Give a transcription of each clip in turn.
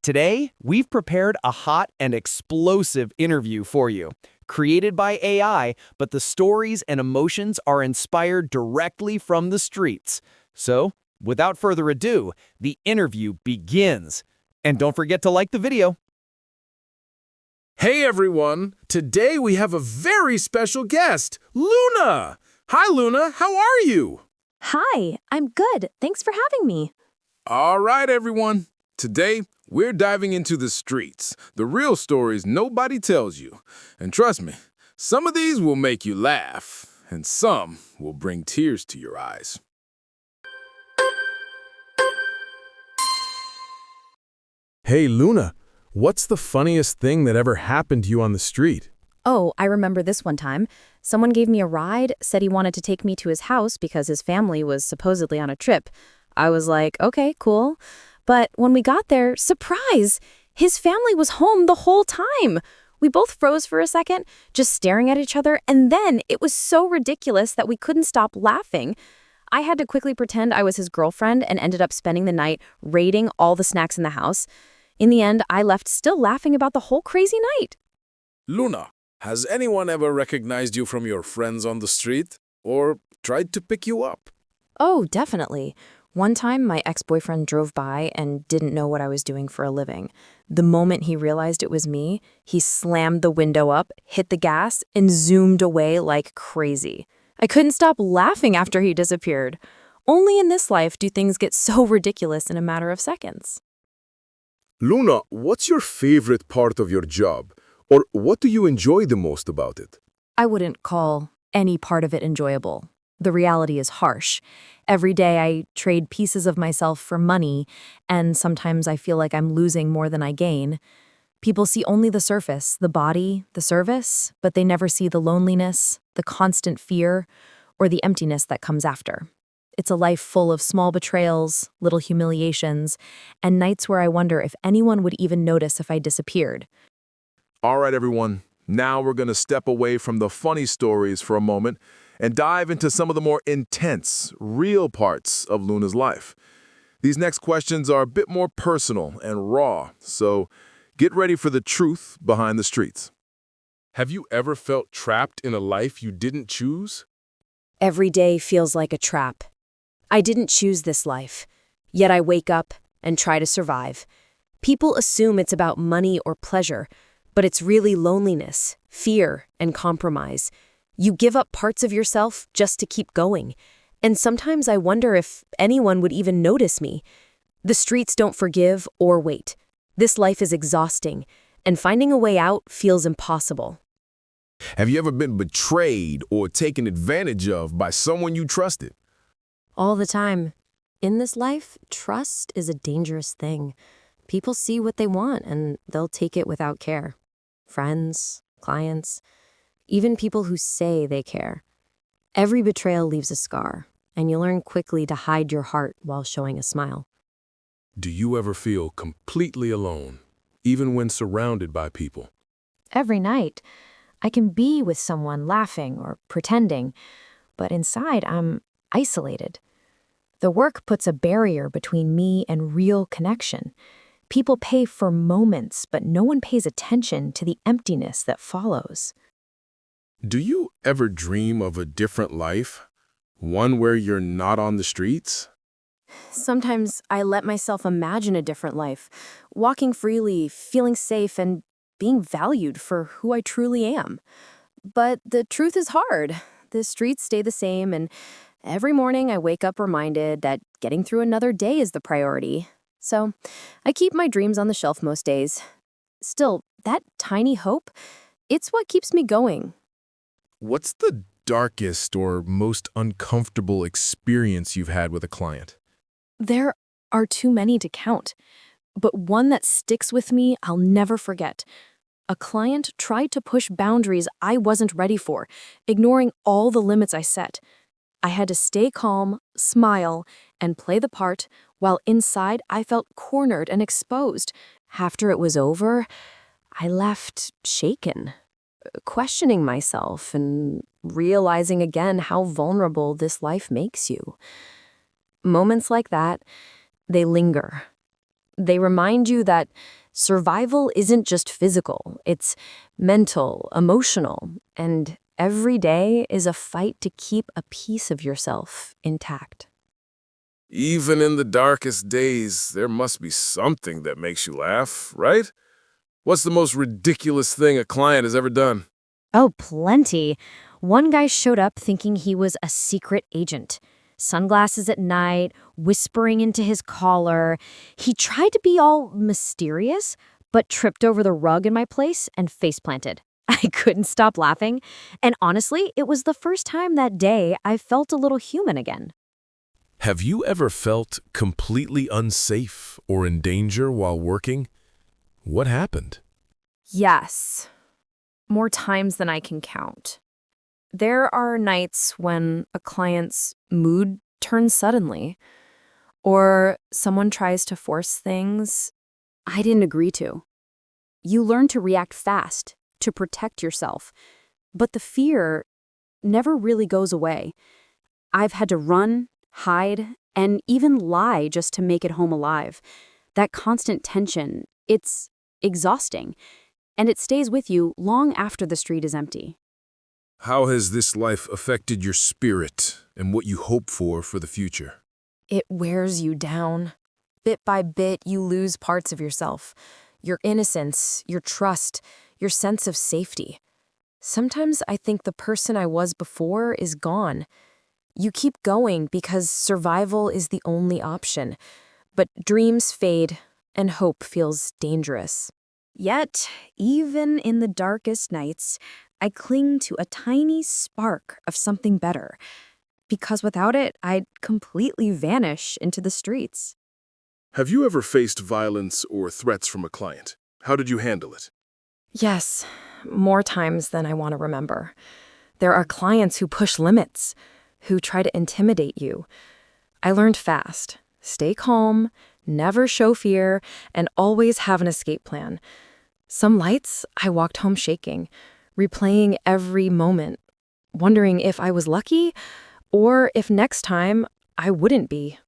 Today, we've prepared a hot and explosive interview for you. Created by AI, but the stories and emotions are inspired directly from the streets. So, without further ado, the interview begins. And don't forget to like the video. Hey everyone! Today we have a very special guest, Luna! Hi Luna, how are you? Hi, I'm good. Thanks for having me. All right everyone, today we're diving into the streets, the real stories nobody tells you. And trust me, some of these will make you laugh, and some will bring tears to your eyes. Hey Luna, what's the funniest thing that ever happened to you on the street? Oh, I remember this one time. Someone gave me a ride, said he wanted to take me to his house because his family was supposedly on a trip. I was like, okay, cool. But when we got there, surprise! His family was home the whole time. We both froze for a second, just staring at each other, and then it was so ridiculous that we couldn't stop laughing. I had to quickly pretend I was his girlfriend and ended up spending the night raiding all the snacks in the house. In the end, I left still laughing about the whole crazy night. Luna, has anyone ever recognized you from your friends on the street? Or tried to pick you up? Oh, definitely. One time, my ex-boyfriend drove by and didn't know what I was doing for a living. The moment he realized it was me, he slammed the window up, hit the gas, and zoomed away like crazy. I couldn't stop laughing after he disappeared. Only in this life do things get so ridiculous in a matter of seconds. Luna, what's your favorite part of your job? Or what do you enjoy the most about it? I wouldn't call any part of it enjoyable. The reality is harsh. Every day I trade pieces of myself for money, and sometimes I feel like I'm losing more than I gain. People see only the surface, the body, the service, but they never see the loneliness, the constant fear, or the emptiness that comes after. It's a life full of small betrayals, little humiliations, and nights where I wonder if anyone would even notice if I disappeared. All right, everyone. Now we're going to step away from the funny stories for a moment and dive into some of the more intense, real parts of Luna's life. These next questions are a bit more personal and raw, so get ready for the truth behind the streets. Have you ever felt trapped in a life you didn't choose? Every day feels like a trap. I didn't choose this life, yet I wake up and try to survive. People assume it's about money or pleasure, but it's really loneliness, fear, and compromise. You give up parts of yourself just to keep going. And sometimes I wonder if anyone would even notice me. The streets don't forgive or wait. This life is exhausting, and finding a way out feels impossible. Have you ever been betrayed or taken advantage of by someone you trusted? All the time. In this life, trust is a dangerous thing. People see what they want, and they'll take it without care. Friends, clients, even people who say they care. Every betrayal leaves a scar, and you learn quickly to hide your heart while showing a smile. Do you ever feel completely alone, even when surrounded by people? Every night, I can be with someone laughing or pretending, but inside I'm isolated. The work puts a barrier between me and real connection. People pay for moments, but no one pays attention to the emptiness that follows. Do you ever dream of a different life? One where you're not on the streets? Sometimes I let myself imagine a different life, walking freely, feeling safe, and being valued for who I truly am. But the truth is hard. The streets stay the same, and every morning I wake up reminded that getting through another day is the priority. So I keep my dreams on the shelf most days. Still, that tiny hope, it's what keeps me going. What's the darkest or most uncomfortable experience you've had with a client? There are too many to count, but one that sticks with me I'll never forget. A client tried to push boundaries I wasn't ready for, ignoring all the limits I set. I had to stay calm, smile, and play the part, while inside I felt cornered and exposed. After it was over, I left shaken, questioning myself and realizing again how vulnerable this life makes you. Moments like that, they linger. They remind you that survival isn't just physical, it's mental, emotional, and every day is a fight to keep a piece of yourself intact. Even in the darkest days, there must be something that makes you laugh, right? What's the most ridiculous thing a client has ever done? Oh, plenty. One guy showed up thinking he was a secret agent. Sunglasses at night, whispering into his collar. He tried to be all mysterious, but tripped over the rug in my place and face planted. I couldn't stop laughing. And honestly, it was the first time that day I felt a little human again. Have you ever felt completely unsafe or in danger while working? What happened? Yes. More times than I can count. There are nights when a client's mood turns suddenly, or someone tries to force things I didn't agree to. You learn to react fast, to protect yourself, but the fear never really goes away. I've had to run, hide, and even lie just to make it home alive. That constant tension, it's exhausting, and it stays with you long after the street is empty. How has this life affected your spirit and what you hope for the future? It wears you down. Bit by bit, you lose parts of yourself. Your innocence, your trust, your sense of safety. Sometimes I think the person I was before is gone. You keep going because survival is the only option. But dreams fade and hope feels dangerous. Yet, even in the darkest nights, I cling to a tiny spark of something better. Because without it, I'd completely vanish into the streets. Have you ever faced violence or threats from a client? How did you handle it? Yes, more times than I want to remember. There are clients who push limits, who try to intimidate you. I learned fast. Stay calm, never show fear, and always have an escape plan. Some nights, I walked home shaking, replaying every moment, wondering if I was lucky or if next time I wouldn't be.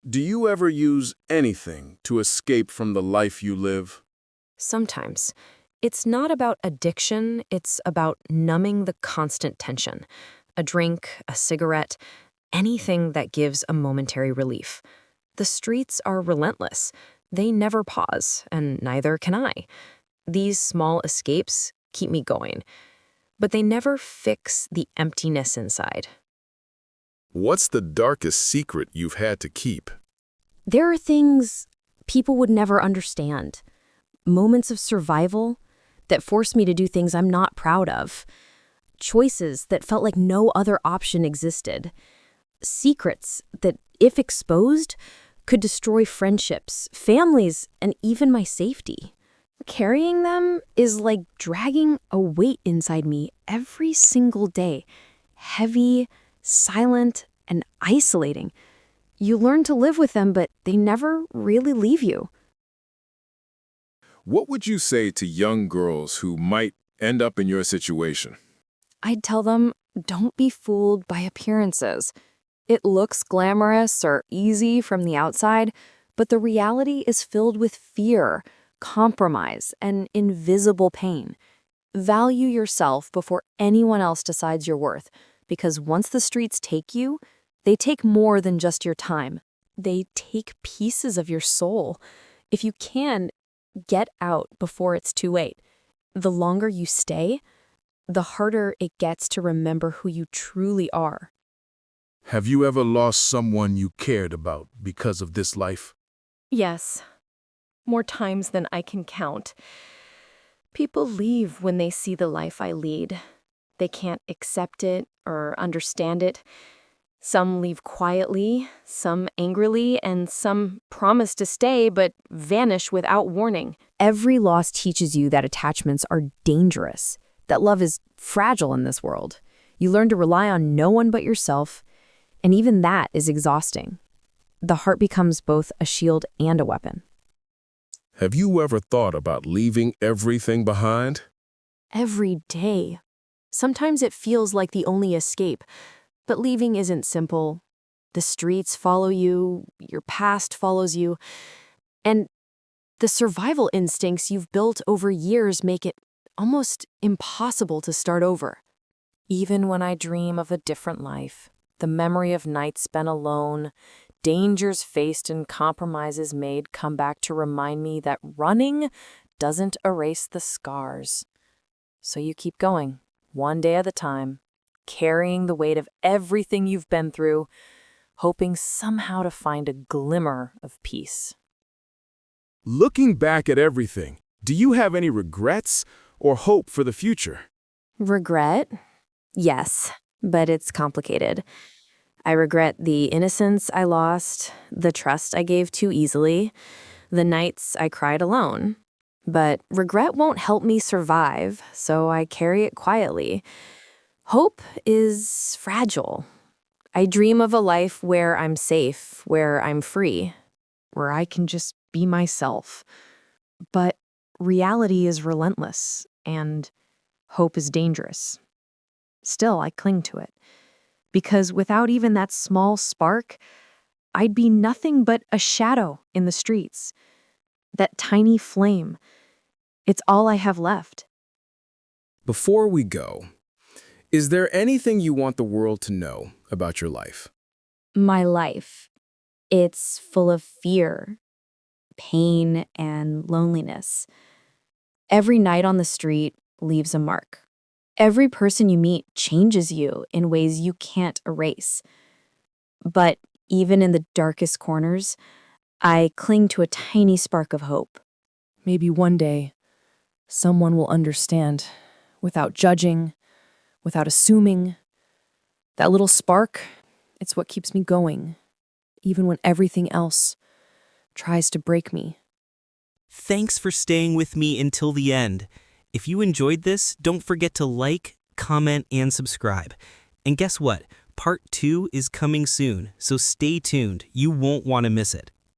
Do you ever use anything to escape from the life you live? Sometimes. It's not about addiction, it's about numbing the constant tension. A drink, a cigarette, anything that gives a momentary relief. The streets are relentless. They never pause, and neither can I. These small escapes keep me going, but they never fix the emptiness inside. What's the darkest secret you've had to keep? There are things people would never understand. Moments of survival that forced me to do things I'm not proud of. Choices that felt like no other option existed. Secrets that, if exposed, could destroy friendships, families, and even my safety. Carrying them is like dragging a weight inside me every single day. Heavy, silent, and isolating. You learn to live with them, but they never really leave you. What would you say to young girls who might end up in your situation? I'd tell them, don't be fooled by appearances. It looks glamorous or easy from the outside, but the reality is filled with fear, compromise, and invisible pain. Value yourself before anyone else decides your worth, because once the streets take you, they take more than just your time. They take pieces of your soul. If you can, get out before it's too late. The longer you stay, the harder it gets to remember who you truly are. Have you ever lost someone you cared about because of this life? Yes, more times than I can count. People leave when they see the life I lead. They can't accept it or understand it. Some leave quietly, some angrily, and some promise to stay but vanish without warning. Every loss teaches you that attachments are dangerous, that love is fragile in this world. You learn to rely on no one but yourself, and even that is exhausting. The heart becomes both a shield and a weapon. Have you ever thought about leaving everything behind? Every day. Sometimes it feels like the only escape, but leaving isn't simple. The streets follow you, your past follows you, And the survival instincts you've built over years make it almost impossible to start over. Even when I dream of a different life, the memory of nights spent alone, dangers faced and compromises made come back to remind me that running doesn't erase the scars. So you keep going, one day at a time, carrying the weight of everything you've been through, hoping somehow to find a glimmer of peace. Looking back at everything, do you have any regrets or hope for the future? Regret? Yes, but it's complicated. I regret the innocence I lost, the trust I gave too easily, the nights I cried alone. But regret won't help me survive, so I carry it quietly. Hope is fragile. I dream of a life where I'm safe, where I'm free, where I can just be myself. But reality is relentless, and hope is dangerous. Still, I cling to it. Because without even that small spark, I'd be nothing but a shadow in the streets. That tiny flame. It's all I have left. Before we go, is there anything you want the world to know about your life? My life. It's full of fear, pain, and loneliness. Every night on the street leaves a mark. Every person you meet changes you in ways you can't erase. But even in the darkest corners, I cling to a tiny spark of hope. Maybe one day, someone will understand, without judging, without assuming. That little spark, it's what keeps me going, even when everything else tries to break me. Thanks for staying with me until the end. If you enjoyed this, don't forget to like, comment, and subscribe. And guess what? Part 2 is coming soon, so stay tuned. You won't want to miss it.